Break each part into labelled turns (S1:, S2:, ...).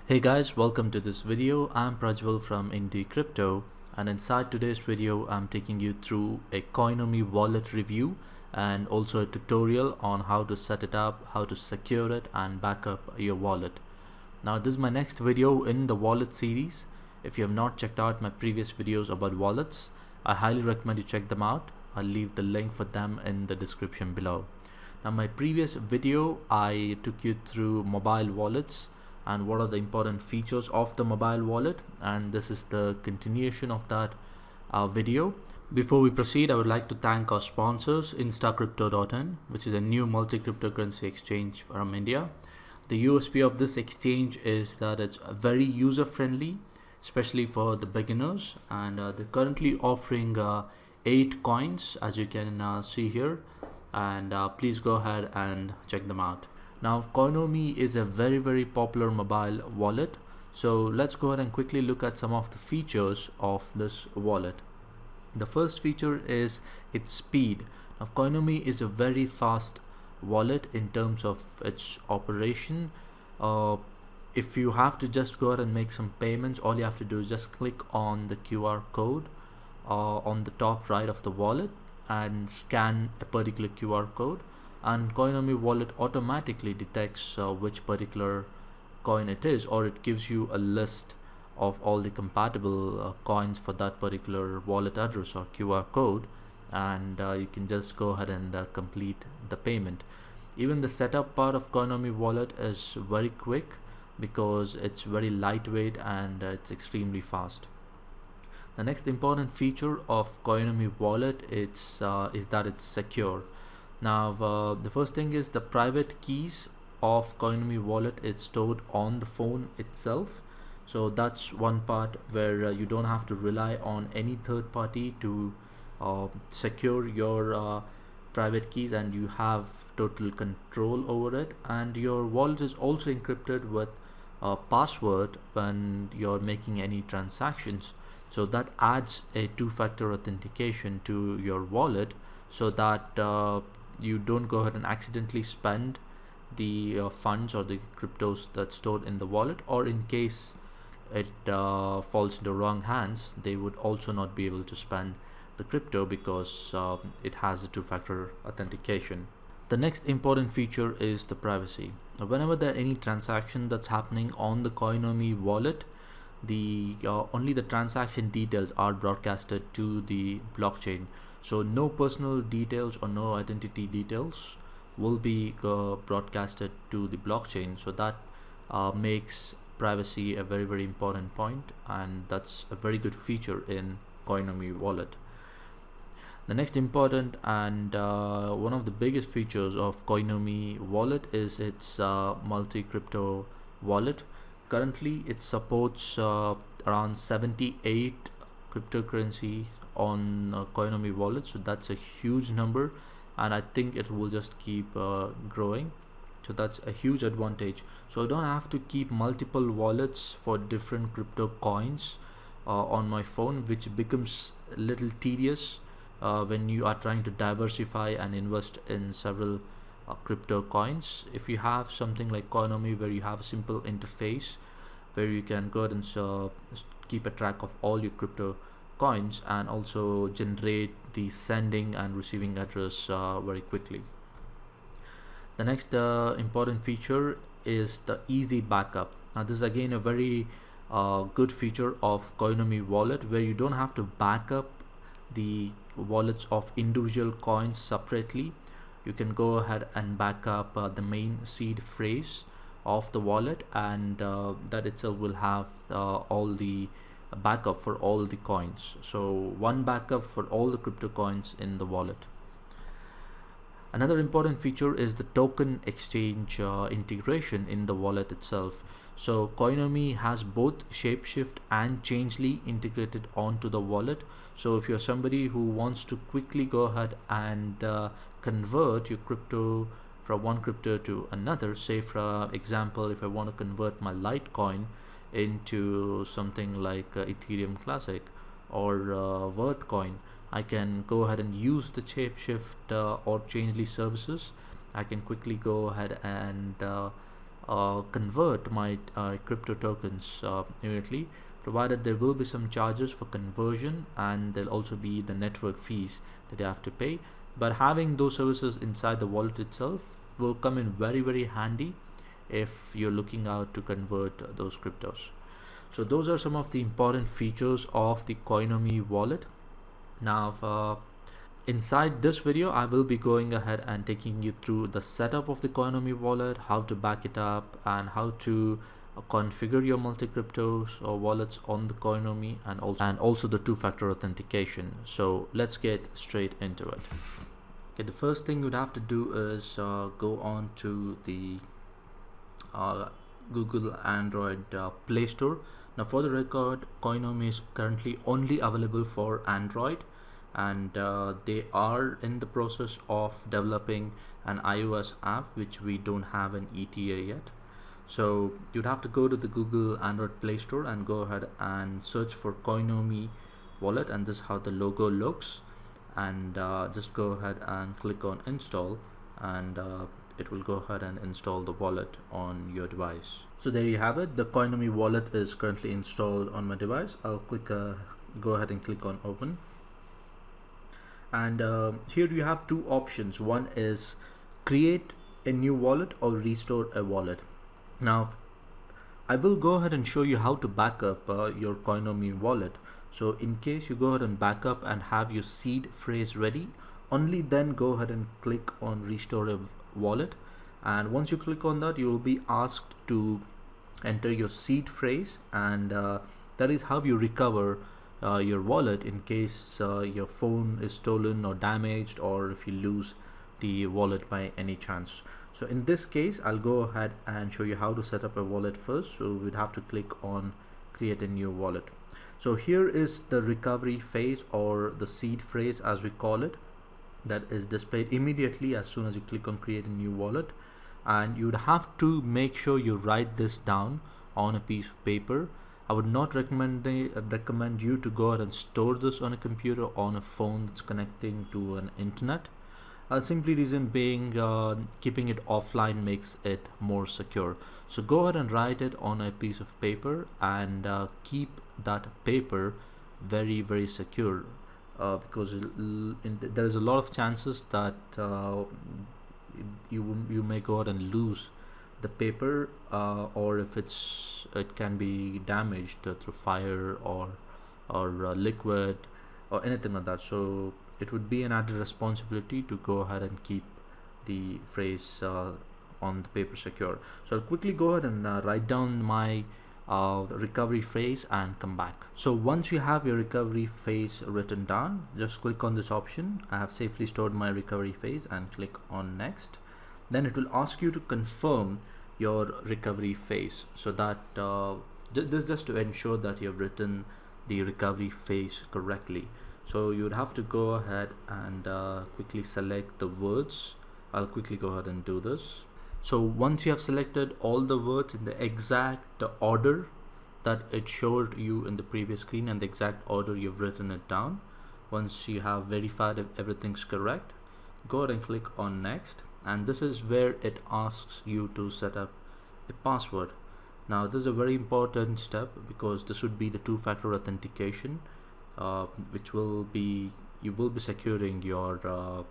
S1: Hey guys, welcome to this video. I'm Prajwal from Indie Crypto, and inside today's video I'm taking you through a Coinomi wallet review and also a tutorial on how to set it up, how to secure it and back up your wallet. Now this is my next video in the wallet series. If you have not checked out my previous videos about wallets, I highly recommend you check them out. I'll leave the link for them in the description below. Now my previous video I took you through mobile wallets and what are the important features of the mobile wallet, and this is the continuation of that video. Before we proceed, I would like to thank our sponsors, instacrypto.in, which is a new multi-cryptocurrency exchange from India. The USP of this exchange is that it's very user friendly, especially for the beginners, and they're currently offering 8 coins as you can see here, and please go ahead and check them out. Now Coinomi is a very popular mobile wallet, so let's go ahead and quickly look at some of the features of this wallet. The first feature is its speed. Now Coinomi is a very fast wallet in terms of its operation. If you have to just go ahead and make some payments, all you have to do is just click on the QR code on the top right of the wallet and scan a particular QR code, and Coinomi wallet automatically detects which particular coin it is, or it gives you a list of all the compatible coins for that particular wallet address or QR code, and you can just go ahead and complete the payment. Even the setup part of Coinomi wallet is very quick because it's very lightweight and it's extremely fast. The next important feature of Coinomi wallet is that it's secure. Now the first thing is the private keys of Coinomi wallet is stored on the phone itself, so that's one part where you don't have to rely on any third party to secure your private keys, and you have total control over it. And your wallet is also encrypted with a password when you're making any transactions, so that adds a two-factor authentication to your wallet, so that you don't go ahead and accidentally spend the funds or the cryptos that's stored in the wallet, or in case it falls into wrong hands, they would also not be able to spend the crypto because it has a two-factor authentication. The next important feature is the privacy. Now, whenever there are any transaction that's happening on the Coinomi wallet, the only the transaction details are broadcasted to the blockchain, so no personal details or no identity details will be broadcasted to the blockchain. So that makes privacy a very important point, and that's a very good feature in Coinomi wallet. The next important and one of the biggest features of Coinomi wallet is its multi-crypto wallet. Currently it supports around 78 cryptocurrency on Coinomi wallet, so that's a huge number, and I think it will just keep growing, so that's a huge advantage. So I don't have to keep multiple wallets for different crypto coins on my phone, which becomes a little tedious when you are trying to diversify and invest in several crypto coins. If you have something like Coinomi where you have a simple interface where you can go ahead and keep a track of all your crypto coins and also generate the sending and receiving address very quickly. The next important feature is the easy backup. Now this is again a very good feature of Coinomi wallet, where you don't have to back up the wallets of individual coins separately. You can go ahead and back up the main seed phrase of the wallet, and that itself will have all the backup for all the coins, so one backup for all the crypto coins in the wallet. Another important feature is the token exchange integration in the wallet itself. So Coinomi has both Shapeshift and Changely integrated onto the wallet, so if you're somebody who wants to quickly go ahead and convert your crypto from one crypto to another, say for example if I want to convert my Litecoin into something like Ethereum Classic or Vertcoin, I can go ahead and use the Shapeshift or Changely services. I can quickly go ahead and convert my crypto tokens immediately, provided there will be some charges for conversion, and there'll also be the network fees that you have to pay. But having those services inside the wallet itself will come in very handy if you're looking out to convert those cryptos. So those are some of the important features of the Coinomi wallet. Now inside this video, I will be going ahead and taking you through the setup of the Coinomi wallet, how to back it up, and how to configure your multi-cryptos or wallets on the Coinomi, and also the two-factor authentication. So let's get straight into it. Okay, the first thing you'd have to do is go on to the Google Android Play Store. Now, for the record, Coinomi is currently only available for Android, and they are in the process of developing an iOS app, which we don't have an ETA yet. So you'd have to go to the Google Android Play Store and go ahead and search for Coinomi wallet, and this is how the logo looks. And just go ahead and click on install, and it will go ahead and install the wallet on your device. So there you have it. The Coinomi wallet is currently installed on my device. I'll go ahead and click on open. And here you have two options. One is create a new wallet or restore a wallet. Now I will go ahead and show you how to back up your Coinomi wallet. So in case you go ahead and back up and have your seed phrase ready, only then go ahead and click on restore a wallet. And once you click on that, you will be asked to enter your seed phrase, and that is how you recover your wallet in case your phone is stolen or damaged, or if you lose the wallet by any chance. So in this case, I'll go ahead and show you how to set up a wallet first. So we'd have to click on create a new wallet. So here is the recovery phase, or the seed phrase as we call it, that is displayed immediately as soon as you click on create a new wallet. And you'd have to make sure you write this down on a piece of paper. I would not recommend you to go ahead and store this on a computer or on a phone that's connecting to an internet. Simply reason being, keeping it offline makes it more secure. So go ahead and write it on a piece of paper, and keep that paper very secure, because there is a lot of chances that you may go ahead and lose the paper, or if it can be damaged through fire or liquid or anything like that. So it would be an added responsibility to go ahead and keep the phrase on the paper secure. So I'll quickly go ahead and write down my recovery phrase and come back. So once you have your recovery phrase written down, just click on this option. I have safely stored my recovery phrase, and click on next. Then it will ask you to confirm your recovery phrase. So that this is just to ensure that you have written the recovery phrase correctly. So you would have to go ahead and quickly select the words. I'll quickly go ahead and do this. So once you have selected all the words in the exact order that it showed you in the previous screen, and the exact order you've written it down, once you have verified if everything's correct, go ahead and click on next. And this is where it asks you to set up a password. Now this is a very important step, because this would be the two-factor authentication, which will be, you will be securing your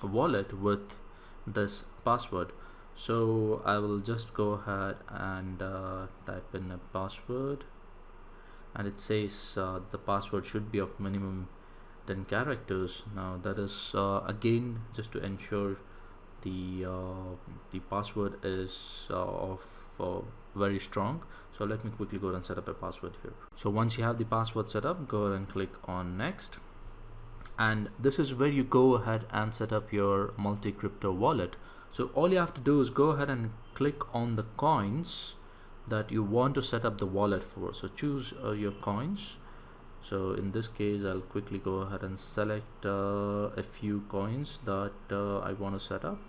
S1: wallet with this password. So I will just go ahead and type in a password, and it says the password should be of minimum 10 characters. Now that is again just to ensure the password is of very strong. So let me quickly go ahead and set up a password here. So once you have the password set up, go ahead and click on next, and this is where you go ahead and set up your multi-crypto wallet. So all you have to do is go ahead and click on the coins that you want to set up the wallet for. So choose your coins. So in this case, I'll quickly go ahead and select a few coins that I want to set up.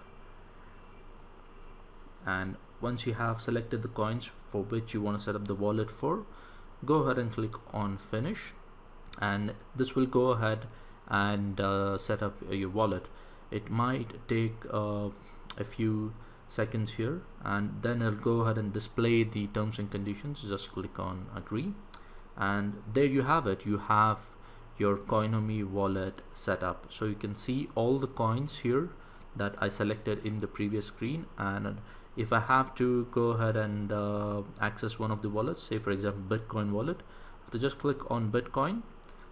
S1: And once you have selected the coins for which you want to set up the wallet for, go ahead and click on finish, and this will go ahead and set up your wallet. It might take a few seconds here, and then it'll go ahead and display the terms and conditions. Just click on agree, and there you have it. You have your Coinomi wallet set up. So you can see all the coins here that I selected in the previous screen, and if I have to go ahead and access one of the wallets, say for example Bitcoin wallet, I have to just click on Bitcoin,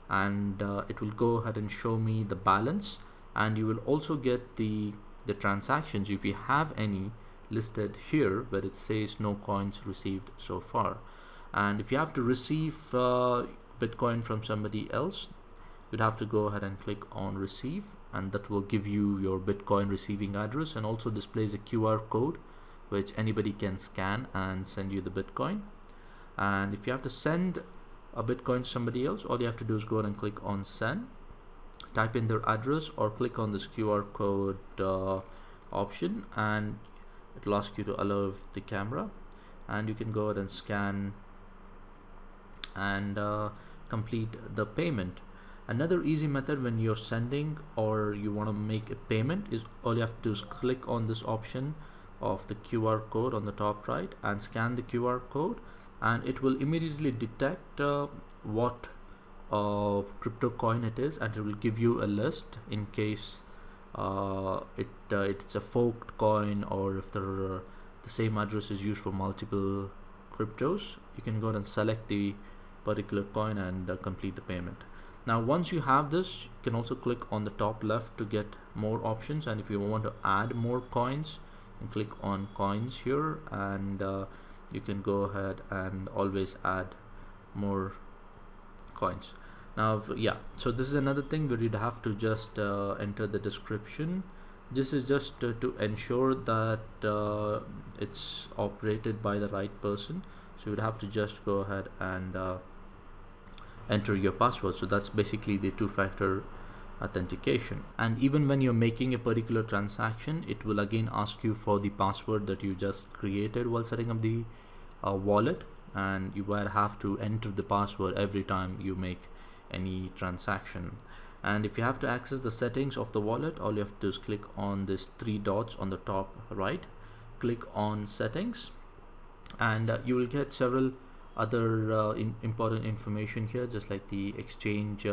S1: and it will go ahead and show me the balance, and you will also get the transactions, if you have any, listed here where it says no coins received so far. And if you have to receive Bitcoin from somebody else, you'd have to go ahead and click on receive, and that will give you your Bitcoin receiving address, and also displays a QR code which anybody can scan and send you the Bitcoin. And if you have to send a Bitcoin to somebody else, all you have to do is go ahead and click on send, type in their address, or click on this QR code option, and it will ask you to allow the camera, and you can go ahead and scan and complete the payment. Another easy method when you're sending or you want to make a payment is all you have to do is click on this option of the QR code on the top right and scan the QR code, and it will immediately detect what crypto coin it is, and it will give you a list in case it's a forked coin, or if the same address is used for multiple cryptos. You can go ahead and select the particular coin and complete the payment. Now once you have this, you can also click on the top left to get more options, and if you want to add more coins, you can click on coins here, and you can go ahead and always add more coins. Now yeah, so this is another thing where you'd have to just enter the description. This is just to ensure that it's operated by the right person, so you'd have to just go ahead and enter your password. So that's basically the two-factor authentication. And even when you're making a particular transaction, it will again ask you for the password that you just created while setting up the wallet, and you will have to enter the password every time you make any transaction. And if you have to access the settings of the wallet, all you have to do is click on this three dots on the top right, click on settings, and you will get several other important information here, just like the exchange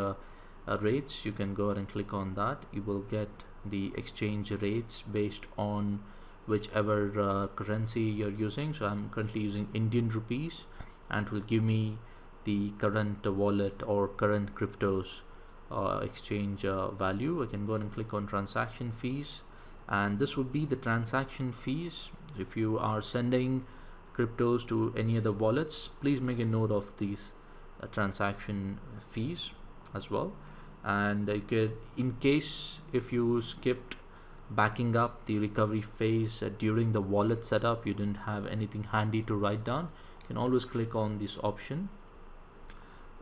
S1: rates. You can go ahead and click on that. You will get the exchange rates based on whichever currency you're using. So I'm currently using Indian rupees, and it will give me the current wallet or current cryptos exchange value. I can go ahead and click on transaction fees, and this would be the transaction fees. If you are sending cryptos to any other wallets, please make a note of these transaction fees as well. And you could, in case if you skipped backing up the recovery phase during the wallet setup, you didn't have anything handy to write down, you can always click on this option,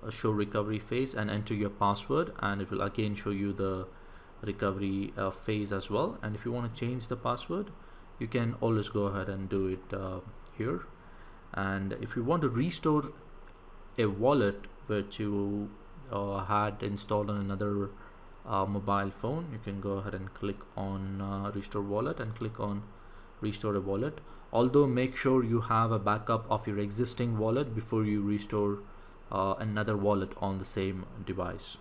S1: show recovery phase, and enter your password, and it will again show you the recovery phase as well. And if you want to change the password, you can always go ahead and do it here. And if you want to restore a wallet which you had installed on another mobile phone, you can go ahead and click on restore wallet and click on restore a wallet. Although make sure you have a backup of your existing wallet before you restore another wallet on the same device.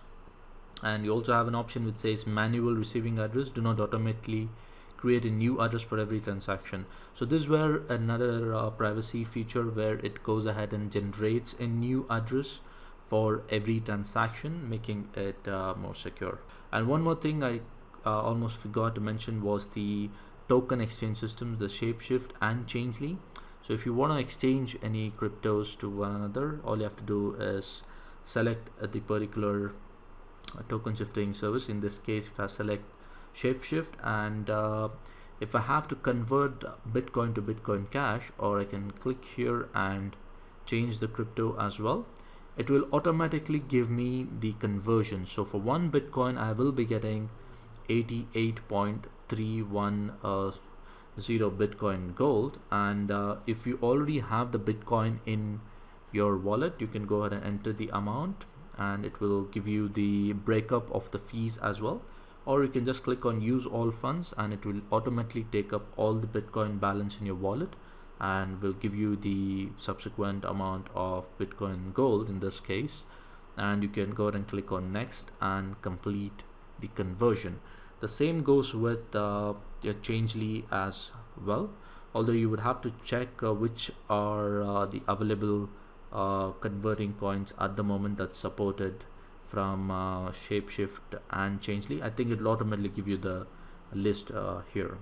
S1: And you also have an option which says manual receiving address, do not automatically create a new address for every transaction. So this is where another privacy feature where it goes ahead and generates a new address for every transaction, making it more secure. And one more thing I almost forgot to mention was the token exchange systems, the Shapeshift and Changely. So if you want to exchange any cryptos to one another, all you have to do is select the particular token shifting service. In this case, if I select Shapeshift, and if I have to convert Bitcoin to Bitcoin Cash, or I can click here and change the crypto as well, it will automatically give me the conversion. So for one Bitcoin, I will be getting 88.310 Bitcoin gold. And if you already have the Bitcoin in your wallet, you can go ahead and enter the amount, and it will give you the breakup of the fees as well. or you can just click on use all funds and it will automatically take up all the Bitcoin balance in your wallet and will give you the subsequent amount of Bitcoin gold in this case, and you can go ahead and click on next and complete the conversion. The same goes with your Changely as well, although you would have to check which are the available converting coins at the moment that's supported from Shapeshift and Changely. I think it will automatically give you the list here.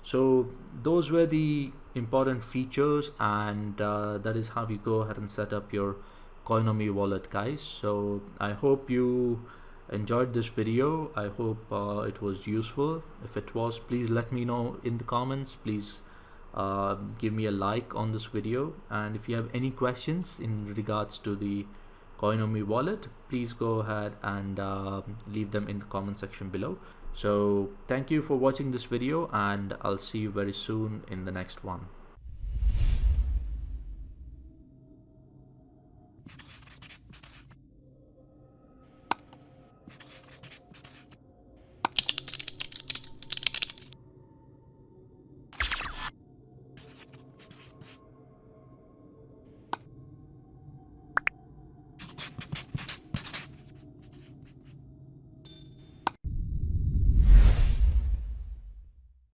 S1: So those were the important features, and that is how you go ahead and set up your Coinomi wallet, guys. So I hope you enjoyed this video. I hope it was useful. If it was, please let me know in the comments. Please give me a like on this video, and if you have any questions in regards to the Coinomi wallet, please go ahead and leave them in the comment section below. So thank you for watching this video, and I'll see you very soon in the next one.